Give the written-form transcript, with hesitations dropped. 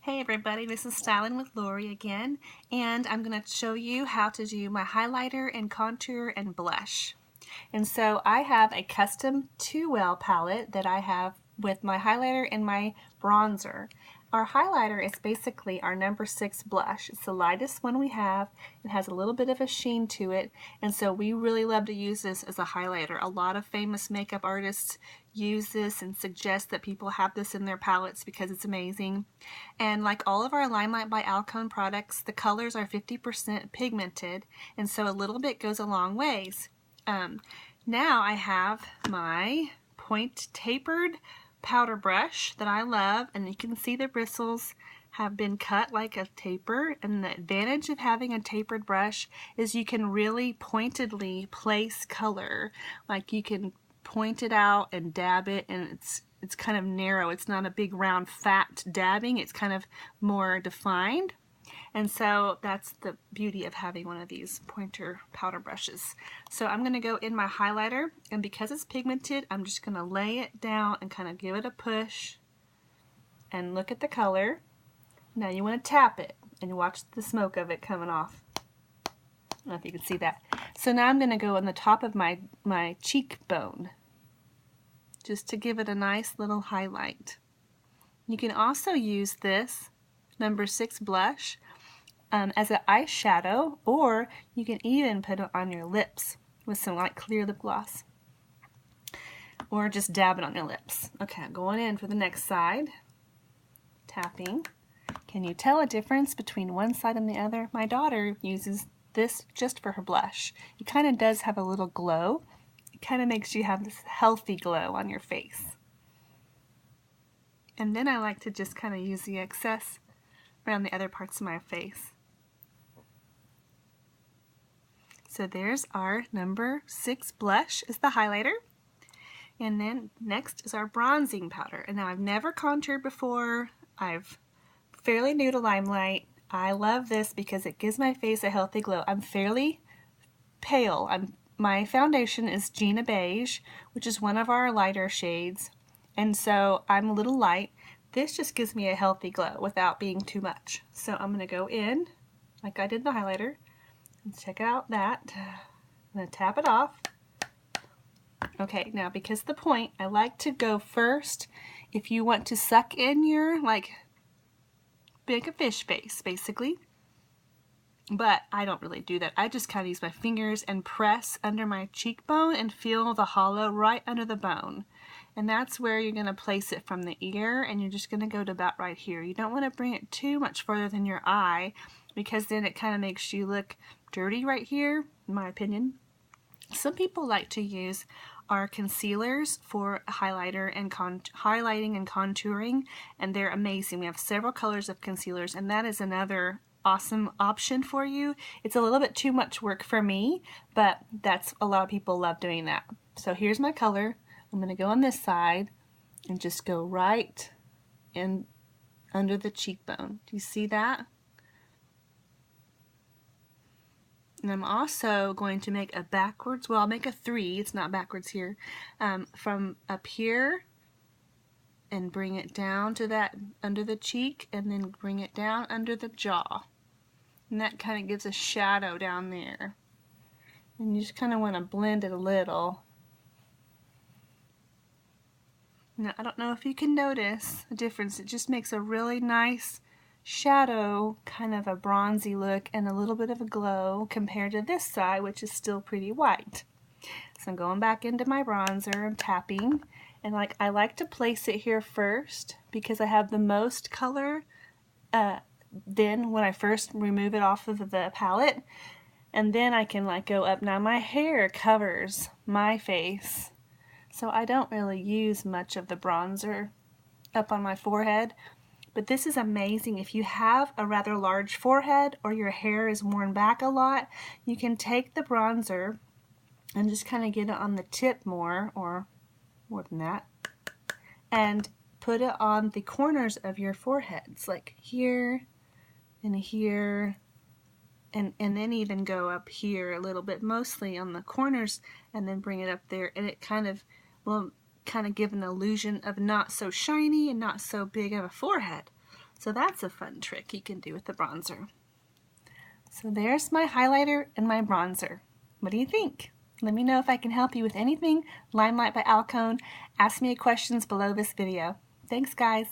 Hey everybody, this is Styling with Lori again, and I'm going to show you how to do my highlighter and contour and blush. And so I have a custom 2-well palette that I have with my highlighter and my bronzer. Our highlighter is basically our number 6 blush. It's the lightest one we have. It has a little bit of a sheen to it, and so we really love to use this as a highlighter. A lot of famous makeup artists use this and suggest that people have this in their palettes because it's amazing. And like all of our LimeLight by Alcone products, the colors are 50% pigmented, and so a little bit goes a long ways. Now I have my point tapered powder brush that I love, and you can see the bristles have been cut like a taper, and the advantage of having a tapered brush is you can really pointedly place color. Like you can point it out and dab it, and it's kind of narrow. It's not a big round fat dabbing, it's kind of more defined. And so that's the beauty of having one of these pointer powder brushes. So I'm going to go in my highlighter, and because it's pigmented, I'm just going to lay it down and kind of give it a push and look at the color. Now you want to tap it and watch the smoke of it coming off. I don't know if you can see that. So now I'm going to go on the top of my cheekbone just to give it a nice little highlight. You can also use this number 6 blush as an eyeshadow, or you can even put it on your lips with some like clear lip gloss, or just dab it on your lips. Okay, I'm going in for the next side. Tapping. Can you tell a difference between one side and the other? My daughter uses this just for her blush. It kind of does have a little glow. It kind of makes you have this healthy glow on your face. And then I like to just kind of use the excess around the other parts of my face. So there's our number 6 blush is the highlighter. And then next is our bronzing powder. And now I've never contoured before. I'm fairly new to LimeLight. I love this because it gives my face a healthy glow. I'm fairly pale. My foundation is Gina Beige, which is one of our lighter shades. And so I'm a little light. This just gives me a healthy glow without being too much. So I'm going to go in like I did the highlighter. Let's check out that. I'm going to tap it off. Okay, now because the point, I like to go first if you want to suck in your, like, make a fish face, basically. But I don't really do that. I just kind of use my fingers and press under my cheekbone and feel the hollow right under the bone. And that's where you're going to place it from the ear, and you're just going to go to about right here. You don't want to bring it too much further than your eye, because then it kind of makes you look dirty right here, in my opinion. Some people like to use our concealers for highlighter and highlighting and contouring, and they're amazing. We have several colors of concealers, and that is another awesome option for you. It's a little bit too much work for me, but that's a lot of people love doing that. So here's my color. I'm going to go on this side and just go right in under the cheekbone. Do you see that? And I'm also going to make a backwards, well, I'll make a 3, it's not backwards here, from up here and bring it down to that under the cheek, and then bring it down under the jaw. And that kind of gives a shadow down there. And you just kind of want to blend it a little. Now, I don't know if you can notice the difference. It just makes a really nice shadow, kind of a bronzy look, and a little bit of a glow compared to this side, which is still pretty white. So I'm going back into my bronzer, I'm tapping, and I like to place it here first because I have the most color then when I first remove it off of the palette, and then I can go up. Now my hair covers my face, so I don't really use much of the bronzer up on my forehead. But this is amazing. If you have a rather large forehead or your hair is worn back a lot, you can take the bronzer and just kind of get it on the tip more, or more than that, and put it on the corners of your foreheads, like here and here, and then even go up here a little bit, mostly on the corners, and then bring it up there, and it kind of will kind of give an illusion of not so shiny and not so big of a forehead. So that's a fun trick you can do with the bronzer. So there's my highlighter and my bronzer. What do you think? Let me know if I can help you with anything LimeLight by Alcone. Ask me questions below this video. Thanks, guys.